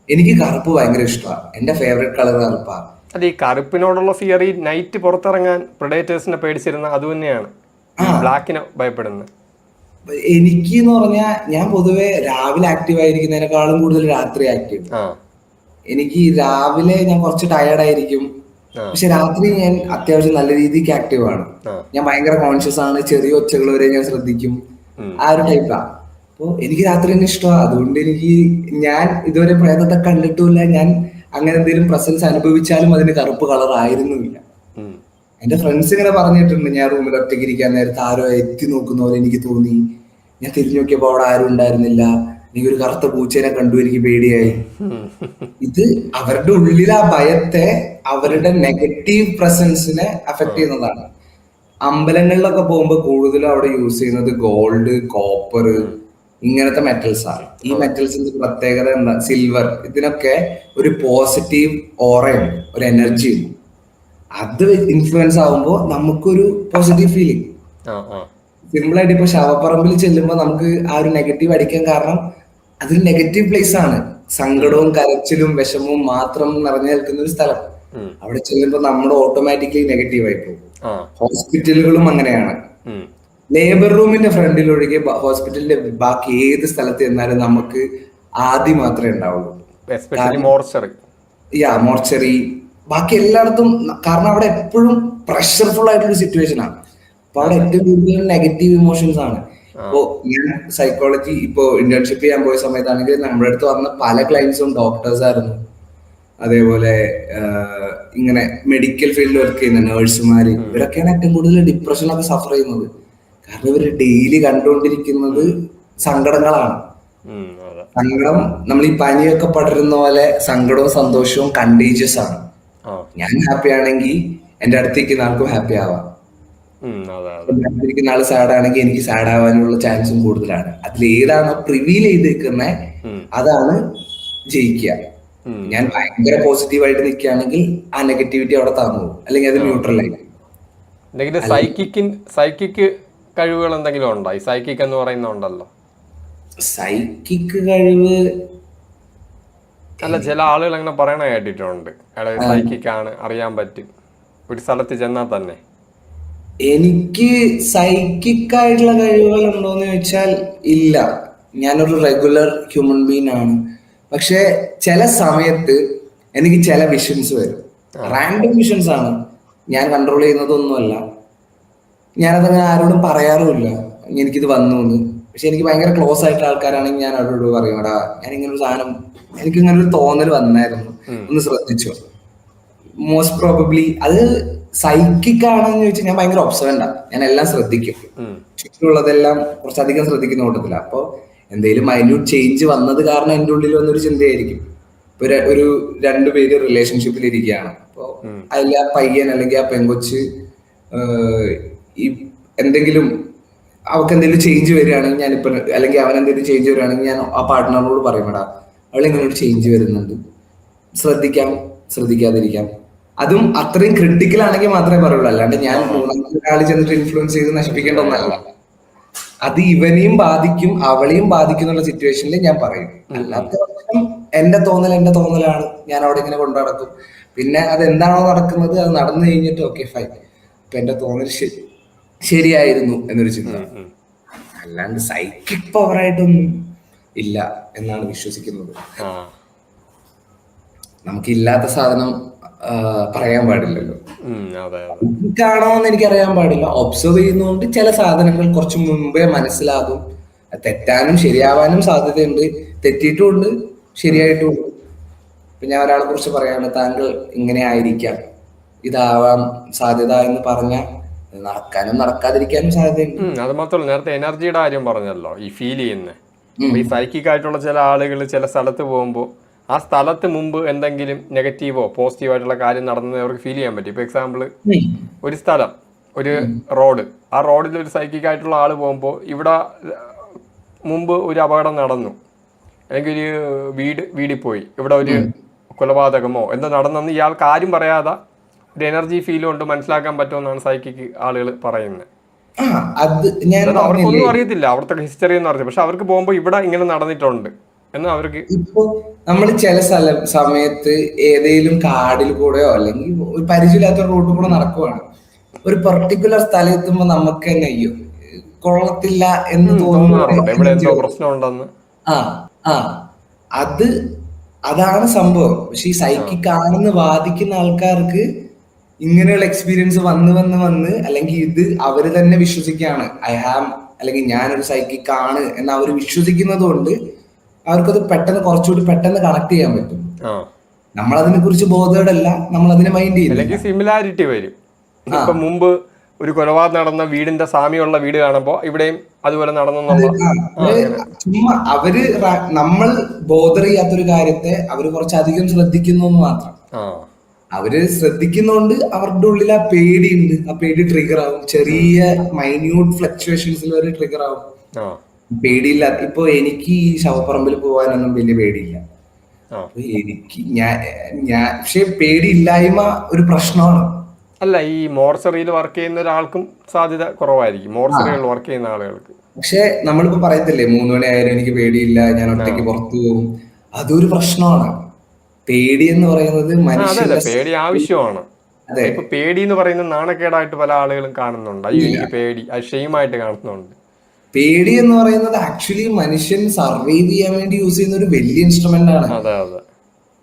എനിക്ക് കറുപ്പ് ഭയങ്കര ഇഷ്ടമാണ്, എന്റെ ഫേവറേറ്റ് കളർ കറുപ്പാണ്. അത് ഈ കറുപ്പിനോടുള്ള ഫിയർ, ഈ നൈറ്റ് പുറത്തിറങ്ങാൻ പ്രെഡേറ്റേഴ്സിനെ പേടിച്ചിരുന്ന അത് തന്നെയാണ് ബ്ലാക്കിനെ ഭയപ്പെടുന്നത്. എനിക്ക് എന്ന് പറഞ്ഞാൽ ഞാൻ പൊതുവെ രാവിലെ ആക്റ്റീവ് ആയിരിക്കുന്നതിനേക്കാളും കൂടുതൽ രാത്രി ആക്റ്റീവ്. എനിക്ക് രാവിലെ ഞാൻ കുറച്ച് ടയേർഡ് ആയിരിക്കും, പക്ഷെ രാത്രി ഞാൻ അത്യാവശ്യം നല്ല രീതിക്ക് ആക്റ്റീവ് ആണ്. ഞാൻ ഭയങ്കര കോൺഷ്യസ് ആണ്, ചെറിയ ഒച്ചകൾ വരെ ഞാൻ ശ്രദ്ധിക്കും, ആ ഒരു ടൈപ്പാ. അപ്പൊ എനിക്ക് രാത്രി തന്നെ ഇഷ്ടമാണ്. അതുകൊണ്ട് ഞാൻ ഇതുവരെ പ്രേതത്തെ കണ്ടിട്ടുമില്ല. ഞാൻ അങ്ങനെ എന്തെങ്കിലും പ്രസൻസ് അനുഭവിച്ചാലും അതിന് കറുപ്പ് കളർ ആയിരുന്നില്ല. എന്റെ ഫ്രണ്ട്സ് ഇങ്ങനെ പറഞ്ഞിട്ടുണ്ട്, ഞാൻ റൂമിൽ ഒറ്റയ്ക്ക് ഇരിക്കാൻ നേരത്ത് ആരോ എത്തി നോക്കുന്ന പോലെ എനിക്ക് തോന്നി, ഞാൻ തിരിഞ്ഞു നോക്കിയപ്പോ അവിടെ ആരും ഉണ്ടായിരുന്നില്ല, എനിക്കൊരു കറുത്ത പൂച്ചേനെ കണ്ടു, എനിക്ക് പേടിയായി. ഇത് അവരുടെ ഉള്ളിൽ ആ ഭയത്തെ, അവരുടെ നെഗറ്റീവ് പ്രസൻസിനെ അഫക്ട് ചെയ്യുന്നതാണ്. അമ്പലങ്ങളിലൊക്കെ പോകുമ്പോൾ കൂടുതലും അവിടെ യൂസ് ചെയ്യുന്നത് ഗോൾഡ്, കോപ്പർ, ഇങ്ങനത്തെ മെറ്റൽസ് ആണ്. ഈ മെറ്റൽസിന്റെ പ്രത്യേകത എന്താ, സിൽവർ, ഇതിനൊക്കെ ഒരു പോസിറ്റീവ് ഓറയുണ്ട്, ഒരു എനർജി ഉണ്ട്. അത് ഇൻഫ്ലുവൻസ് ആവുമ്പോൾ നമുക്കൊരു പോസിറ്റീവ് ഫീലിംഗ്. സിമ്പിൾ ആയിട്ട് ഇപ്പൊ ശവപ്പറമ്പിൽ ചെല്ലുമ്പോൾ നമുക്ക് ആ ഒരു നെഗറ്റീവ് അടിക്കാൻ കാരണം അതൊരു നെഗറ്റീവ് പ്ലേസ് ആണ്. സങ്കടവും കരച്ചിലും വിഷമവും മാത്രം നിറഞ്ഞു നിൽക്കുന്ന ഒരു സ്ഥലം. അവിടെ ചെല്ലുമ്പോൾ നമ്മൾ ഓട്ടോമാറ്റിക്കലി നെഗറ്റീവ് ആയി പോകും. ഹോസ്പിറ്റലുകളും അങ്ങനെയാണ്. ലേബർ റൂമിന്റെ ഫ്രണ്ടിൽ ഒഴികെ ഹോസ്പിറ്റലിന്റെ ബാക്കി ഏത് സ്ഥലത്ത് ചെന്നാലും നമുക്ക് ആദ്യം മാത്രമേ ഉണ്ടാവുള്ളൂ. മോർച്ചറി, ബാക്കി എല്ലായിടത്തും. കാരണം അവിടെ എപ്പോഴും പ്രഷർഫുൾ ആയിട്ടൊരു സിറ്റുവേഷൻ ആണ്. അപ്പൊ അവിടെ ഏറ്റവും കൂടുതൽ നെഗറ്റീവ് ഇമോഷൻസ് ആണ്. ഇപ്പോ ഞാൻ സൈക്കോളജി ഇപ്പോ ഇന്റേൺഷിപ്പ് ചെയ്യാൻ പോയ സമയത്താണെങ്കിൽ നമ്മുടെ അടുത്ത് വന്ന പല ക്ലയൻസും ഡോക്ടേഴ്സ് ആയിരുന്നു. അതേപോലെ ഇങ്ങനെ മെഡിക്കൽ ഫീൽഡിൽ വർക്ക് ചെയ്യുന്ന നേഴ്സുമാര്, ഇവരൊക്കെയാണ് ഏറ്റവും കൂടുതൽ ഡിപ്രഷനൊക്കെ സഫർ ചെയ്യുന്നത്. കാരണം ഇവര് ഡെയിലി കണ്ടുകൊണ്ടിരിക്കുന്നത് സങ്കടങ്ങളാണ്. സങ്കടം, നമ്മൾ ഈ പനിയൊക്കെ പടരുന്ന പോലെ സങ്കടവും സന്തോഷവും കണ്ടീജിയസ് ആണ്. ഞാൻ ഹാപ്പി ആണെങ്കിൽ എന്റെ അടുത്തേക്ക് ആൾക്കും ഹാപ്പി ആവാം. അടുത്തിരിക്കുന്ന ആള് സാഡ് ആണെങ്കിൽ എനിക്ക് സാഡ് ആവാനുള്ള ചാൻസും കൂടുതലാണ്. അതിൽ ഏതാണോ പ്രിവീൽ ചെയ്തേക്കുന്നത് അതാണ് ജയിക്കുക. ഞാൻ ഭയങ്കര പോസിറ്റീവായിട്ട് നിൽക്കുകയാണെങ്കിൽ ആ നെഗറ്റിവിറ്റി അവിടെ താന്നു പോകും, അല്ലെങ്കിൽ അത് ന്യൂട്രലായി. സൈക്കിക് കഴിവുകൾ എന്തെങ്കിലും ഉണ്ടോ? ഈ സൈക്കിക് എന്ന് പറയുന്നുണ്ടല്ലോ. സൈക്കിക് കഴിവ് അല്ല, ചില ആളുകൾ അങ്ങനെ പറയണ കേട്ടിട്ടുണ്ട്, സൈക്കിക് ആണ്, അറിയാൻ പറ്റും ഒരു സ്ഥലത്ത് ചെന്നാൽ തന്നെ. എനിക്ക് സൈക്കിക് ആയിട്ടുള്ള കഴിവുകൾ ഉണ്ടോന്ന് ചോദിച്ചാൽ ഇല്ല. ഞാനൊരു റെഗുലർ ഹ്യൂമൻ ബീങ് ആണ്. പക്ഷെ ചില സമയത്ത് എനിക്ക് ചില വിഷൻസ് വരും. റാൻഡം വിഷൻസ് ആണ്, ഞാൻ കൺട്രോൾ ചെയ്യുന്നതൊന്നുമല്ല. ഞാനതങ്ങനെ ആരോടും പറയാറുമില്ല എനിക്കിത് വന്നു എന്ന്. പക്ഷെ എനിക്ക് ഭയങ്കര ക്ലോസ് ആയിട്ടുള്ള ആൾക്കാരാണെങ്കിൽ ഞാൻ അവരോട് പറയും, എടാ ഞാൻ ഇങ്ങനെ ഒരു സാധനം, എനിക്ക് ഇങ്ങനെ ഒരു തോന്നൽ വന്നായിരുന്നു, ഒന്ന് ശ്രദ്ധിച്ചോ. മോസ്റ്റ് പ്രോബബ്ലി അത് സൈക്കിക് ആണെന്ന് ചോദിച്ചാൽ ഞാൻ ഭയങ്കര ഒബ്സർവൻ്റാ. ഞാൻ എല്ലാം ശ്രദ്ധിക്കും, ചുറ്റുമുള്ളതെല്ലാം കുറച്ചധികം ശ്രദ്ധിക്കുന്ന കൂട്ടത്തില. അപ്പൊ എന്തെങ്കിലും മൈന്യൂട്ട് ചേഞ്ച് വന്നത് കാരണം എൻ്റെ ഉള്ളിൽ വന്നൊരു ചിന്തയായിരിക്കും. ഇപ്പൊ ഒരു രണ്ടുപേര് റിലേഷൻഷിപ്പിൽ ഇരിക്കുകയാണ്. അപ്പൊ അതിൽ ആ പയ്യൻ അല്ലെങ്കിൽ ആ പെങ്കൊച്ച് ഈ എന്തെങ്കിലും അവൾക്ക് എന്തെങ്കിലും ചേഞ്ച് വരികയാണെങ്കിൽ ഞാനിപ്പോ, അല്ലെങ്കിൽ അവൻ എന്തെങ്കിലും ചേഞ്ച് വരികയാണെങ്കിൽ ഞാൻ ആ പാർട്ട്ണറിനോട് പറയും, എടാ അവളിങ്ങനെ ഒരു ചേഞ്ച് വരുന്നുണ്ട്, ശ്രദ്ധിക്കാം, ശ്രദ്ധിക്കാതിരിക്കാം. അതും അത്രയും ക്രിട്ടിക്കൽ ആണെങ്കിൽ മാത്രമേ പറയുള്ളൂ. അല്ലാണ്ട് ഞാൻ മൂന്നാമത്തെ ആള് ചെന്നിട്ട് ഇൻഫ്ലുവൻസ് ചെയ്ത് നശിപ്പിക്കേണ്ട ഒന്നല്ല. അത് ഇവനെയും ബാധിക്കും അവളെയും ബാധിക്കും എന്നുള്ള സിറ്റുവേഷനിൽ ഞാൻ പറയും. അല്ലാത്ത പക്ഷം എന്റെ തോന്നലാണ്, ഞാൻ അവിടെ ഇങ്ങനെ കൊണ്ടു നടക്കും. പിന്നെ അത് എന്താണോ നടക്കുന്നത് അത് നടന്നു കഴിഞ്ഞിട്ട് ഓക്കെ ഫൈൻ, ഇപ്പൊ എന്റെ തോന്നൽ ശരിയായിരുന്നു എന്നൊരു ചിന്ത. അല്ലാണ്ട് സൈക്കിക് പവറായിട്ടൊന്നും ഇല്ല എന്നാണ് വിശ്വസിക്കുന്നത്. നമുക്കില്ലാത്ത സാധനം പറയാൻ പാടില്ലല്ലോ. കാണോ എന്ന് എനിക്കറിയാൻ പാടില്ല. ഒബ്സർവ് ചെയ്യുന്നതുകൊണ്ട് ചില സാധനങ്ങൾ കുറച്ച് മുമ്പേ മനസ്സിലാകും. തെറ്റാനും ശരിയാവാനും സാധ്യതയുണ്ട്, തെറ്റിയിട്ടുമുണ്ട്, ശരിയായിട്ടുമുണ്ട്. ഇപ്പൊ ഞാൻ ഒരാളെ കുറിച്ച് പറയാണ്, താങ്കൾ ഇങ്ങനെ ആയിരിക്കാം, ഇതാവാൻ സാധ്യത എന്ന് പറഞ്ഞാൽ നടക്കാനും നടക്കാതിരിക്കാനും സാധ്യതയുണ്ട്. അത് മാത്രമല്ല, നേരത്തെ എനർജിയുടെ കാര്യം പറഞ്ഞല്ലോ, ഈ ഫീൽ ചെയ്യുന്നത്. ഈ സൈക്കിക് ആയിട്ടുള്ള ചില ആളുകൾ ചില സ്ഥലത്ത് പോകുമ്പോൾ ആ സ്ഥലത്ത് മുമ്പ് എന്തെങ്കിലും നെഗറ്റീവോ പോസിറ്റീവോ ആയിട്ടുള്ള കാര്യം നടന്നത് അവർക്ക് ഫീൽ ചെയ്യാൻ പറ്റും. ഇപ്പൊ എക്സാമ്പിൾ, ഒരു സ്ഥലം, ഒരു റോഡ്, ആ റോഡിൽ ഒരു സൈക്കിക് ആയിട്ടുള്ള ആൾ പോകുമ്പോൾ ഇവിടെ മുമ്പ് ഒരു അപകടം നടന്നു, അല്ലെങ്കിൽ ഒരു വീടിൽ പോയി, ഇവിടെ ഒരു കൊലപാതകമോ എന്താ നടന്നെന്ന് ഇയാൾക്ക് ആരും പറയാതെ ഒരു എനർജി ഫീൽ കൊണ്ട് മനസ്സിലാക്കാൻ പറ്റുമെന്നാണ് സൈക്കിക് ആളുകൾ പറയുന്നത്. അവർക്കൊന്നും അറിയത്തില്ല അവിടുത്തെ ഹിസ്റ്ററി എന്ന് പറഞ്ഞത്, പക്ഷെ അവർക്ക് പോകുമ്പോൾ ഇവിടെ ഇങ്ങനെ നടന്നിട്ടുണ്ട് എന്ന് അവർക്ക്. ഇപ്പൊ നമ്മൾ ചില സമയത്ത് ഏതെങ്കിലും കാടിൽ കൂടെയോ അല്ലെങ്കിൽ ഒരു പരിചയമില്ലാത്ത റോഡിൽ കൂടെ നടക്കുവാണ്, ഒരു പെർട്ടിക്കുലർ സ്ഥലം എത്തുമ്പോ നമുക്ക് തന്നെ അയ്യോ കൊള്ളത്തില്ല എന്ന് തോന്നുന്നു. അതാണ് സംഭവം. പക്ഷെ ഈ സൈക്കിക് ആണെന്ന് വാദിക്കുന്ന ആൾക്കാർക്ക് ഇങ്ങനെയുള്ള എക്സ്പീരിയൻസ് വന്ന് അല്ലെങ്കിൽ ഇത് അവര് തന്നെ വിശ്വസിക്കുകയാണ്, അല്ലെങ്കിൽ ഞാനൊരു സൈക്കിക് ആണ് എന്ന് അവർ വിശ്വസിക്കുന്നത് കൊണ്ട് അവർക്കത് കുറച്ചുകൂടി പെട്ടെന്ന് കണക്ട് ചെയ്യാൻ പറ്റും. നമ്മളതിനെ കുറിച്ച് ബോധേഡല്ല, നമ്മൾ അതിനെ മൈൻഡ് ചെയ്യും. സിമിലാരിറ്റി വരും. ഇപ്പൊ മുമ്പ് ഒരു കൊലപാതകം നടന്ന വീടിന്റെ സാമ്യമുള്ള വീട് കാണുമ്പോൾ ഇവിടെയും അതുപോലെ നടന്നെന്നുള്ള ചുമ്മാ നമ്മൾ ബോധർ ചെയ്യാത്തൊരു കാര്യത്തെ അവര് കുറച്ചധികം ശ്രദ്ധിക്കുന്നു എന്ന് മാത്രം. അവര് ശ്രദ്ധിക്കുന്നോണ്ട് അവരുടെ ഉള്ളിൽ ആ പേടിയുണ്ട്, ആ പേടി ട്രിഗർ ആവും, ചെറിയ മൈന്യൂട്ട് ഫ്ലക്ച്വേഷൻസിൽ വരെ ട്രിഗർ ആവും. പേടിയില്ല. ഇപ്പൊ എനിക്ക് ഈ ശവപ്പറമ്പിൽ പോകാനൊന്നും വലിയ പേടിയില്ല. പക്ഷെ പേടിയില്ലായ്മ ഒരു പ്രശ്നമാണ്. അല്ല, ഈ മോർച്ചറിയിൽ വർക്ക് ചെയ്യുന്ന ഒരാൾക്കും സാധ്യത കുറവായിരിക്കും, മോർച്ചറിയിൽ വർക്ക് ചെയ്യുന്ന ആളുകൾക്ക്. പക്ഷെ നമ്മളിപ്പോ പറയത്തില്ലേ 3 മണി ആയാലും എനിക്ക് പേടിയില്ല, ഞാൻ ഒറ്റയ്ക്ക് പുറത്തു പോകും, അതൊരു പ്രശ്നമാണ്. പേടി എന്ന് പറയുന്നത് മനുഷ്യന്റെ പേടി ആവശ്യമാണ്. ഇപ്പൊ പേടി എന്ന് പറയുന്നത് നാണക്കേടായിട്ട് പല ആളുകളും കാണുന്നുണ്ട്. അയ്യോ എനിക്ക് പേടി, അത് ഷെയിമായിട്ട് കാണുന്നുണ്ട്. പേടി എന്ന് പറയുന്നത് ആക്ച്വലി മനുഷ്യൻ സർവൈവ് ചെയ്യാൻ വേണ്ടി യൂസ് ചെയ്യുന്ന ഒരു വലിയ ഇൻസ്ട്രുമെന്റ് ആണ്.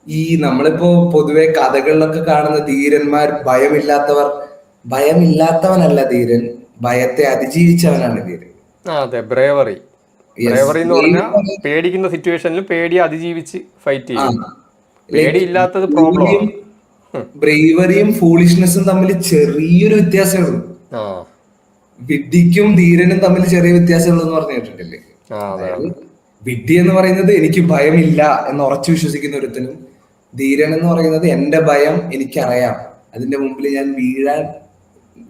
ഈ നമ്മളിപ്പോ പൊതുവെ കഥകളിലൊക്കെ കാണുന്ന ധീരന്മാർ, ഭയമില്ലാത്തവനല്ല ധീരൻ, ഭയത്തെ അതിജീവിച്ചവനാണ് ധീരൻ. അതെ, ബ്രേവറി എന്ന് പറഞ്ഞാൽ പേടിക്കുന്ന സിറ്റുവേഷനിൽ പേടിയെ അതിജീവിച്ച് ഫൈറ്റ് ചെയ്യും. പേടിയില്ലാത്തത് പ്രോബ്ലം. ബ്രേവറിയും ഫൂളിഷ്നെസ്സും തമ്മിൽ ചെറിയൊരു വ്യത്യാസമേ ഉള്ളൂ. വിഡ്ഢിക്കും ധീരനും തമ്മിൽ ചെറിയ വ്യത്യാസമുള്ളൂ എന്ന് പറഞ്ഞു കേട്ടിട്ടില്ലേ? വിഡ്ഢി എന്ന് പറയുന്നത് എനിക്ക് ഭയമില്ല എന്ന് ഉറച്ചു വിശ്വസിക്കുന്ന ഒരുത്തനും, ധീരൻ എന്ന് പറയുന്നത് എന്റെ ഭയം എനിക്കറിയാം, അതിന്റെ മുമ്പിൽ ഞാൻ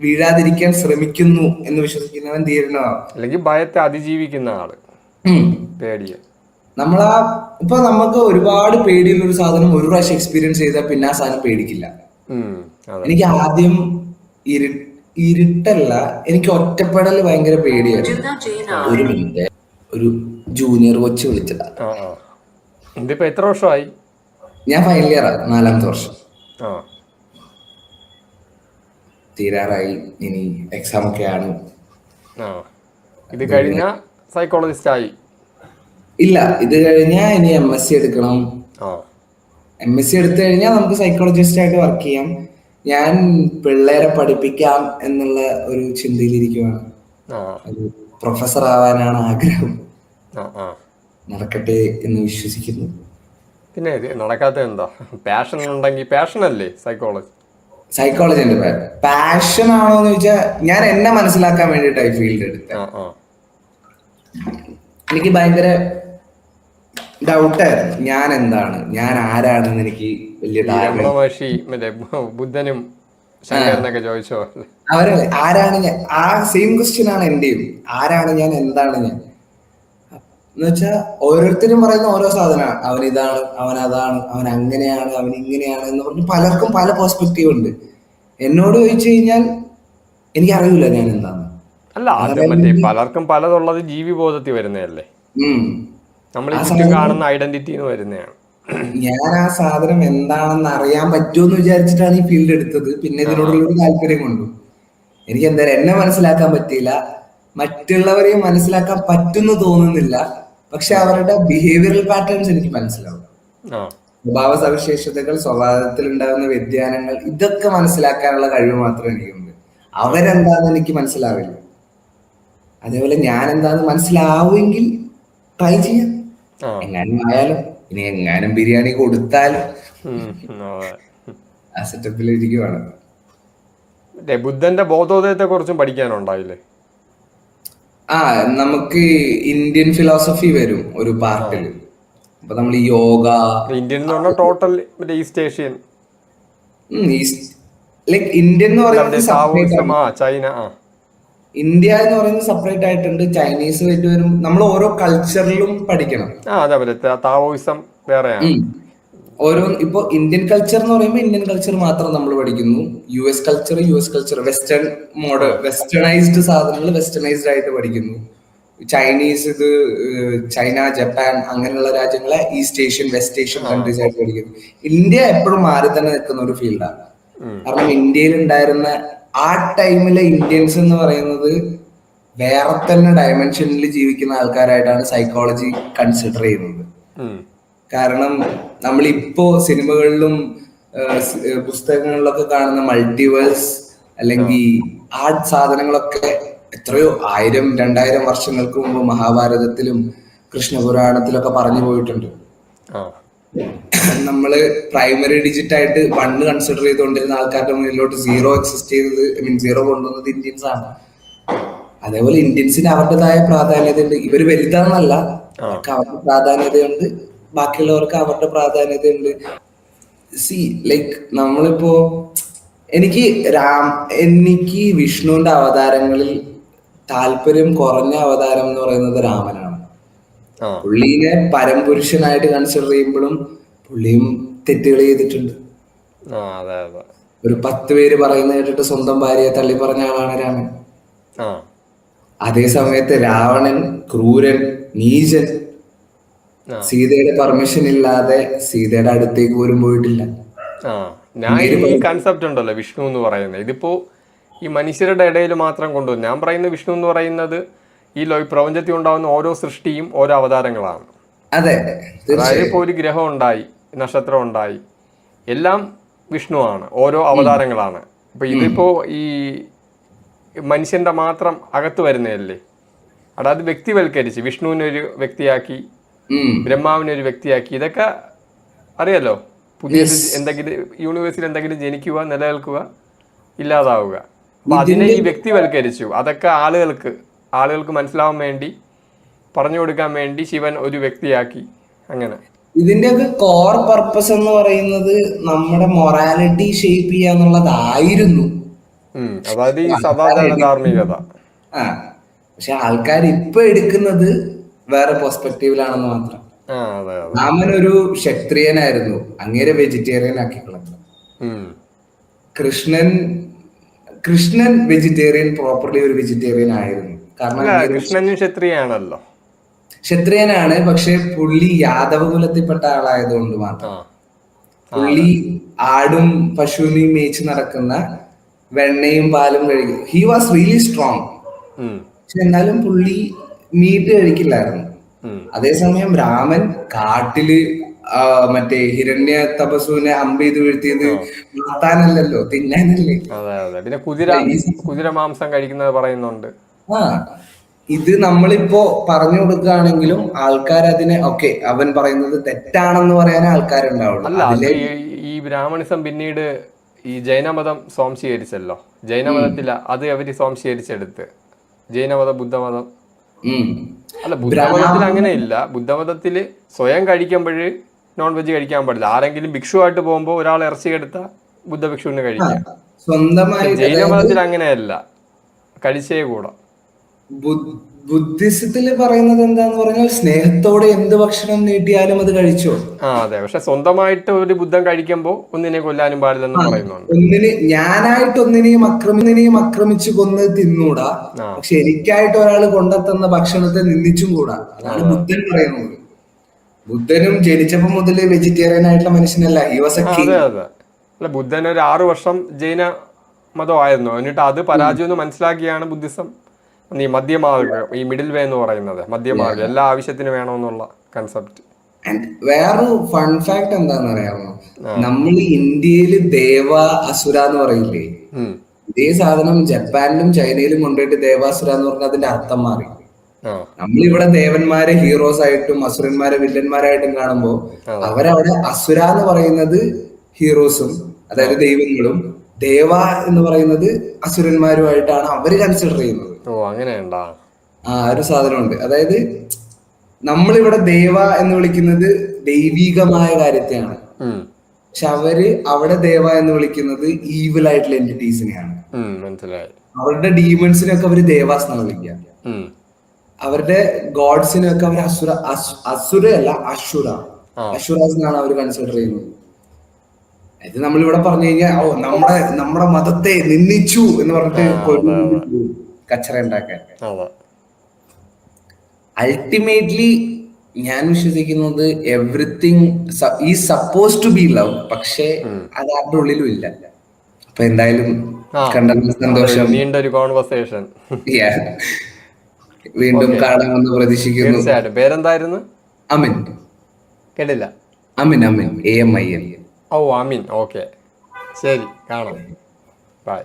വീഴാതിരിക്കാൻ ശ്രമിക്കുന്നു എന്ന് വിശ്വസിക്കുന്നവൻ ധീരനാണ്. അല്ലെങ്കിൽ ഭയത്തെ അതിജീവിക്കുന്ന ആള്. പേടിയ ഇപ്പൊ നമുക്ക് ഒരുപാട് പേടിയുള്ള ഒരു സാധനം ഒരു പ്രാവശ്യം എക്സ്പീരിയൻസ് ചെയ്താൽ പിന്നെ ആ സാധനം പേടിക്കില്ല. എനിക്ക് ആദ്യം ഇരുട്ടല്ല, എനിക്ക് ഒറ്റപ്പെടൽ ഭയങ്കര പേടിയായിരുന്നു. ഒരു മിനിറ്റ്, ഒരു ജൂനിയർ കൊച്ച് വിളിച്ചതാ. ഇതിപ്പോ എത്ര വർഷമായി? ഞാൻ ഫൈനൽ ഇയർ, 4ാമത്തെ വർഷം തീരാറായി. ഇനി എക്സാം ഒക്കെ ആണ്. ഇത് കഴിഞ്ഞ സൈക്കോളജിസ്റ്റ് ആയി? ഇല്ല, ഇത് കഴിഞ്ഞാൽ ഇനി MSc എടുക്കണം. MSc എടുത്തു കഴിഞ്ഞാൽ നമുക്ക് സൈക്കോളജിസ്റ്റ് ആയിട്ട് വർക്ക് ചെയ്യാം. ഞാൻ പിള്ളേരെ പഠിപ്പിക്കാം എന്നുള്ള ഒരു ചിന്തയിലിരിക്കുവാണ്. പ്രൊഫസർ ആവാനാണ് ആഗ്രഹം. നടക്കട്ടെ എന്ന് വിശ്വസിക്കുന്നു. പിന്നെ നടക്കാത്ത എന്താ? പാഷൻ ഉണ്ടെങ്കിൽ, പാഷൻ അല്ലേ സൈക്കോളജി? സൈക്കോളജി എന്റെ പാഷൻ ആണോ എന്ന് ചോദിച്ചാൽ ഞാൻ എന്നെ മനസ്സിലാക്കാൻ വേണ്ടിയിട്ടായി ഫീൽഡ് എടുത്തത്. എനിക്ക് ഭയങ്കര ഡൗട്ടായിരുന്നു ഞാൻ എന്താണ്, ഞാൻ ആരാണെന്ന് എനിക്ക് വലിയ ധാരണ. ബുദ്ധനും ശങ്കരനൊക്കെ ചോദിച്ചോ അവര് ആരാണ് ഞാൻ, ആ സെയിം ക്വസ്റ്റ്യൻ ആണ് എന്റെയും. ആരാണ് ഞാൻ, എന്താണ് ഞാൻ എന്ന് വെച്ചാൽ ഓരോരുത്തരും പറയുന്ന ഓരോ സാധനമാണ്. അവൻ ഇതാണ്, അവൻ അതാണ്, അവൻ അങ്ങനെയാണ്, അവൻ ഇങ്ങനെയാണ് എന്ന് പറഞ്ഞ് പലർക്കും പല പെർസ്പെക്റ്റീവ് ഉണ്ട്. എന്നോട് ചോദിച്ചു കഴിഞ്ഞാൽ എനിക്കറിയില്ല ഞാൻ എന്താണ്. അല്ല, പലർക്കും പലതുള്ളത് ജീവിബോധത്തിൽ വരുന്നതല്ലേ, നമ്മൾ കാണുന്ന ഐഡന്റിറ്റി വരുന്നതാണ്. ഞാൻ ആ സാധനം എന്താണെന്ന് അറിയാൻ പറ്റുമെന്ന് വിചാരിച്ചിട്ടാണ് ഈ ഫീൽഡ് എടുത്തത്. പിന്നെ ഇതിനോടുള്ളൊരു താല്പര്യം കൊണ്ടു എനിക്ക് എന്തായാലും എന്നെ മനസ്സിലാക്കാൻ പറ്റിയില്ല, മറ്റുള്ളവരെയും മനസ്സിലാക്കാൻ പറ്റുന്നു തോന്നുന്നില്ല. പക്ഷെ അവരുടെ ബിഹേവിയറൽ പാറ്റേൺസ് എനിക്ക് മനസ്സിലാവും. സ്വഭാവ സവിശേഷതകൾ, സ്വഭാവത്തിൽ ഉണ്ടാകുന്ന വ്യതിയാനങ്ങൾ, ഇതൊക്കെ മനസ്സിലാക്കാനുള്ള കഴിവ് മാത്രമേ എനിക്കുണ്ട്. അവരെന്താന്ന് എനിക്ക് മനസ്സിലാവില്ല. അതേപോലെ ഞാൻ എന്താന്ന് മനസ്സിലാവുമെങ്കിൽ ട്രൈ ചെയ്യാം. എങ്ങാനും ആയാലും, ഇനി എങ്ങാനും ബിരിയാണി കൊടുത്താലും ആ സെറ്റപ്പിൽ ഇരിക്കുവാണ്. ബുദ്ധന്റെ ബോധോദയത്തെ കുറിച്ചും പഠിക്കാനുണ്ടായില്ലേ? നമുക്ക് ഇന്ത്യൻ ഫിലോസഫി വരും ഒരു പാർട്ടില്. അപ്പൊ നമ്മൾ yoga, Indian total east Asian, like Indian എന്ന് പറയുന്നത് ചൈന, ഇന്ത്യ എന്ന് പറയുന്നത് സെപ്പറേറ്റ് ആയിട്ടുണ്ട്. ചൈനീസ് ആയിട്ട് വരും. നമ്മൾ ഓരോ കൾച്ചറിലും പഠിക്കണം. താവോയിസം വേറെയാണ്. ഓരോ ഇപ്പൊ ഇന്ത്യൻ കൾച്ചർ എന്ന് പറയുമ്പോൾ ഇന്ത്യൻ കൾച്ചർ മാത്രം നമ്മൾ പഠിക്കുന്നു. US കൾച്ചർ, വെസ്റ്റേൺ വെസ്റ്റേണൈസ്ഡ് സാധനങ്ങൾ വെസ്റ്റേണൈസ്ഡ് ആയിട്ട് പഠിക്കുന്നു. ചൈനീസ്, ചൈന, ജപ്പാൻ അങ്ങനെയുള്ള രാജ്യങ്ങളെ east Asian, west Asian countries ആയിട്ട് പഠിക്കുന്നു. ഇന്ത്യ എപ്പോഴും മാറി തന്നെ നിൽക്കുന്ന ഒരു ഫീൽഡാണ്. കാരണം ഇന്ത്യയിൽ ഉണ്ടായിരുന്ന ആ ടൈമിലെ ഇന്ത്യൻസ് എന്ന് പറയുന്നത് വേറെ തന്നെ ഡയമെൻഷനിൽ ജീവിക്കുന്ന ആൾക്കാരായിട്ടാണ് സൈക്കോളജി കൺസിഡർ ചെയ്യുന്നത്. കാരണം നമ്മളിപ്പോ സിനിമകളിലും പുസ്തകങ്ങളിലൊക്കെ കാണുന്ന മൾട്ടിവേഴ്സ് അല്ലെങ്കിൽ ആ സാധനങ്ങളൊക്കെ എത്രയോ 1000-2000 വർഷങ്ങൾക്ക് മുമ്പ് മഹാഭാരതത്തിലും കൃഷ്ണപുരാണത്തിലൊക്കെ പറഞ്ഞു പോയിട്ടുണ്ട്. നമ്മള് പ്രൈമറി ഡിജിറ്റ് ആയിട്ട് 1 കൺസിഡർ ചെയ്തുകൊണ്ടിരുന്ന ആൾക്കാരുടെ മുന്നിലോട്ട് 0 എക്സിസ്റ്റ് ചെയ്തത്, ഐ മീൻ 0 കൊണ്ടുവന്നത് ഇന്ത്യൻസ് ആണ്. അതേപോലെ ഇന്ത്യൻസിന് അവരുടേതായ പ്രാധാന്യതയുണ്ട്. ഇവര് വലുതാന്നല്ല, അവർക്ക് അവരുടെ പ്രാധാന്യതയുണ്ട്, ബാക്കിയുള്ളവർക്ക് അവരുടെ പ്രാധാന്യതയുണ്ട്. സി ലൈക്ക് നമ്മളിപ്പോ എനിക്ക് എനിക്ക് വിഷ്ണുവിന്റെ അവതാരങ്ങളിൽ താല്പര്യം കുറഞ്ഞ അവതാരം എന്ന് പറയുന്നത് രാമനാണ്. പുള്ളീനെ പരംപുരുഷനായിട്ട് കൺസിഡർ ചെയ്യുമ്പോഴും പുള്ളിയും തെറ്റുകൾ ചെയ്തിട്ടുണ്ട്. ഒരു 10 പേര് പറയുന്നത് കേട്ടിട്ട് സ്വന്തം ഭാര്യയെ തള്ളി പറഞ്ഞ ആളാണ് രാമൻ. അതേ സമയത്ത് രാവണൻ ക്രൂരൻ, നീചൻ, സീതയുടെ പെർമിഷൻ ഇല്ലാതെ സീതയുടെ അടുത്തേക്ക് പോലും പോയിട്ടില്ല. ഞാൻ ഈ കൺസെപ്റ്റ് ഉണ്ടല്ലോ വിഷ്ണു എന്ന് പറയുന്നത്, ഇതിപ്പോ ഈ മനുഷ്യരുടെ ഇടയിൽ മാത്രം കൊണ്ടുവരും. ഞാൻ പറയുന്ന വിഷ്ണു എന്ന് പറയുന്നത് ഈ പ്രപഞ്ചത്തിൽ ഉണ്ടാകുന്ന ഓരോ സൃഷ്ടിയും ഓരോ അവതാരങ്ങളാണ്. അതെ, അതായത് ഇപ്പോൾ ഒരു ഗ്രഹം ഉണ്ടായി, നക്ഷത്രം ഉണ്ടായി, എല്ലാം വിഷ്ണുവാണ്, ഓരോ അവതാരങ്ങളാണ്. ഇപ്പൊ ഇതിപ്പോ ഈ മനുഷ്യന്റെ മാത്രം അകത്ത് വരുന്നതല്ലേ, അതായത് വ്യക്തിവൽക്കരിച്ച് വിഷ്ണുവിനെ ഒരു വ്യക്തിയാക്കി, ബ്രഹ്മാവിനെ ഒരു വ്യക്തിയാക്കി, ഇതൊക്കെ അറിയാലോ. പുതിയ എന്തെങ്കിലും യൂണിവേഴ്സിൽ എന്തെങ്കിലും ജനിക്കുക, നിലനിൽക്കുക, ഇല്ലാതാവുക. അപ്പൊ അതിനെ ഈ വ്യക്തിവൽക്കരിച്ചു. അതൊക്കെ ആളുകൾക്ക് മനസ്സിലാവാൻ വേണ്ടി, പറഞ്ഞു കൊടുക്കാൻ വേണ്ടി ശിവൻ ഒരു വ്യക്തിയാക്കി. അങ്ങനെ ഇതിന്റെയൊക്കെ കോർ പർപ്പസ് എന്ന് പറയുന്നത് നമ്മുടെ മൊറാലിറ്റി ഷേപ്പ് ചെയ്യാന്നുള്ളതായിരുന്നു. അതായത് ഈ സദാചാര ധാർമ്മികത. പക്ഷെ ആൾക്കാർ ഇപ്പൊ എടുക്കുന്നത് വേറെ പെർസ്പെക്റ്റീവിലാണെന്ന് മാത്രം. രാമൻ ഒരു ക്ഷത്രിയനായിരുന്നു, അങ്ങേരെ വെജിറ്റേറിയൻ ആക്കി കളഞ്ഞു. കൃഷ്ണൻ വെജിറ്റേറിയൻ, പ്രോപ്പർലി ഒരു വെജിറ്റേറിയൻ ആയിരുന്നു. കാരണം കൃഷ്ണനും ക്ഷത്രിയാണല്ലോ. ക്ഷത്രിയനാണ്, പക്ഷെ പുള്ളി യാദവ കുലത്തിൽപ്പെട്ട ആളായതുകൊണ്ട് മാത്രം പുള്ളി ആടും പശുവിനെയും മേയിച്ച് നടക്കുന്ന, വെണ്ണയും പാലും കഴിക്കും. He was really strong. പക്ഷെ എന്നാലും പുള്ളി മീറ്റ് കഴിക്കില്ലായിരുന്നു. അതേസമയം രാമൻ കാട്ടില് മറ്റേ ഹിരണ്യ തപസുവിനെ അമ്പ് ചെയ്ത് വീഴ്ത്തിയത് മാത്താനല്ലല്ലോ, തിന്നാനല്ലേ. പിന്നെ കുതിര മാംസം കഴിക്കുന്നത് പറയുന്നുണ്ട്. ഇത് നമ്മളിപ്പോ പറഞ്ഞു കൊടുക്കുകയാണെങ്കിലും ആൾക്കാർ അതിനെ അവൻ പറയുന്നത് തെറ്റാണെന്ന് പറയാൻ ആൾക്കാരുണ്ടാവുള്ളൂ. അല്ല, ഈ ബ്രാഹ്മണിസം പിന്നീട് ഈ ജൈനമതം സ്വാംശീകരിച്ചല്ലോ. ജൈനമതത്തില അത് അവര് സ്വാംശീകരിച്ചെടുത്ത്, ജൈനമതം, ബുദ്ധമതം. അല്ല, ബുദ്ധമതത്തിൽ അങ്ങനെയില്ല. ബുദ്ധമതത്തില് സ്വയം കഴിക്കുമ്പോഴ് നോൺ വെജ് കഴിക്കാൻ പാടില്ല. ആരെങ്കിലും ഭിക്ഷുവായിട്ട് പോകുമ്പോ ഒരാൾ ഇറച്ചി എടുത്ത ബുദ്ധ ഭിക്ഷുവിന് കഴിക്കാം. സ്വന്തമായി. ജൈനമതത്തിൽ അങ്ങനെയല്ല, കഴിച്ചേ കൂടാ. ബുദ്ധിസത്തിൽ പറയുന്നത് എന്താന്ന് പറഞ്ഞാൽ സ്നേഹത്തോടെ എന്ത് ഭക്ഷണം നീട്ടിയാലും അത് കഴിച്ചോ. അതെ, പക്ഷെ സ്വന്തമായിട്ട് ഒരു ബുദ്ധം കഴിക്കുമ്പോ ഒന്നിനെ കൊല്ലാനും പാടില്ലെന്ന് പറയുന്നുണ്ട്. ഒന്നിനെയും ആക്രമിച്ചു കൊന്ന് തിന്നൂടാ, പക്ഷെ എനിക്കായിട്ട് ഒരാൾ കൊണ്ടെത്തുന്ന ഭക്ഷണത്തെ നിന്ദിച്ചും കൂടാ. അതാണ് ബുദ്ധൻ പറയുന്നത്. ബുദ്ധനും ജനിച്ചപ്പോ മുതൽ വെജിറ്റേറിയൻ ആയിട്ടുള്ള മനുഷ്യനല്ല. അതെ. അല്ല, ബുദ്ധൻ ഒരു 6 വർഷം ജൈന മതമായിരുന്നു. എന്നിട്ട് അത് പരാജയം എന്ന് മനസ്സിലാക്കിയാണ് ബുദ്ധിസം ഈ മധ്യമാർഗം, ഈ മിഡിൽ വേ എന്ന് പറയുന്നത്. മധ്യമാർഗം എല്ലാ ആവശ്യത്തിന് വേണമെന്നുള്ള കൺസെപ്റ്റ്. വേറൊരു ഫൺ ഫാക്ട് എന്താന്ന് അറിയാമോ? നമ്മൾ ഇന്ത്യയില് ദേവ അസുര എന്ന് പറയില്ലേ, ഇതേ സാധനം ജപ്പാനിലും ചൈനയിലും കൊണ്ടുപോയിട്ട് ദേവാസുര എന്ന് പറഞ്ഞാൽ അതിന്റെ അർത്ഥം മാറി. നമ്മളിവിടെ ദേവന്മാരെ ഹീറോസ് ആയിട്ടും അസുരന്മാരെ വില്ലന്മാരായിട്ടും കാണുമ്പോ അവരവിടെ അസുര എന്ന് പറയുന്നത് ഹീറോസും, അതായത് ദൈവങ്ങളും, ദേവ എന്ന് പറയുന്നത് അസുരന്മാരുമായിട്ടാണ് അവര് കൺസിഡർ ചെയ്യുന്നത്. ഒരു സാധനമുണ്ട്. അതായത് നമ്മളിവിടെ ദേവ എന്ന് വിളിക്കുന്നത് ദൈവികമായ കാര്യത്തെയാണ്, പക്ഷെ അവര് അവിടെ ദേവ എന്ന് വിളിക്കുന്നത് ഈവിൽ ആയിട്ടുള്ള എന്റിറ്റീസിനെയാണ്. അവരുടെ ഡീമൺസിനൊക്കെ അവര് ദേവാസ് എന്നാണ് വിളിക്കുക. അവരുടെ ഗോഡ്സിനൊക്കെ അവർ അസുരയല്ല അഷുറാസ് എന്നാണ് അവർ കൺസിഡർ ചെയ്യുന്നത്. ഇത് നമ്മളിവിടെ പറഞ്ഞു കഴിഞ്ഞാൽ നമ്മുടെ മതത്തെ നിന്ദിച്ചു എന്ന് പറഞ്ഞിട്ട് കച്ചറ ഉണ്ടാക്കാൻ. അൾട്ടിമേറ്റ്ലി ഞാൻ വിശ്വസിക്കുന്നത് everything is suppose to be love, പക്ഷെ അത് ആരുടെ ഉള്ളിലും ഇല്ല. അപ്പൊ എന്തായാലും കണ്ടതിൽ സന്തോഷം. നീണ്ടൊരു കോൺവെർസേഷൻ. വീണ്ടും കാണാമെന്ന് പ്രതീക്ഷിക്കുന്നു. പേരെന്തായിരുന്നു? അമിൻ. കേട്ടില്ല. അമിൻ AMIN. ഓ, അമിൻ. ഓക്കെ, ശരി, കാണാം. ബൈ.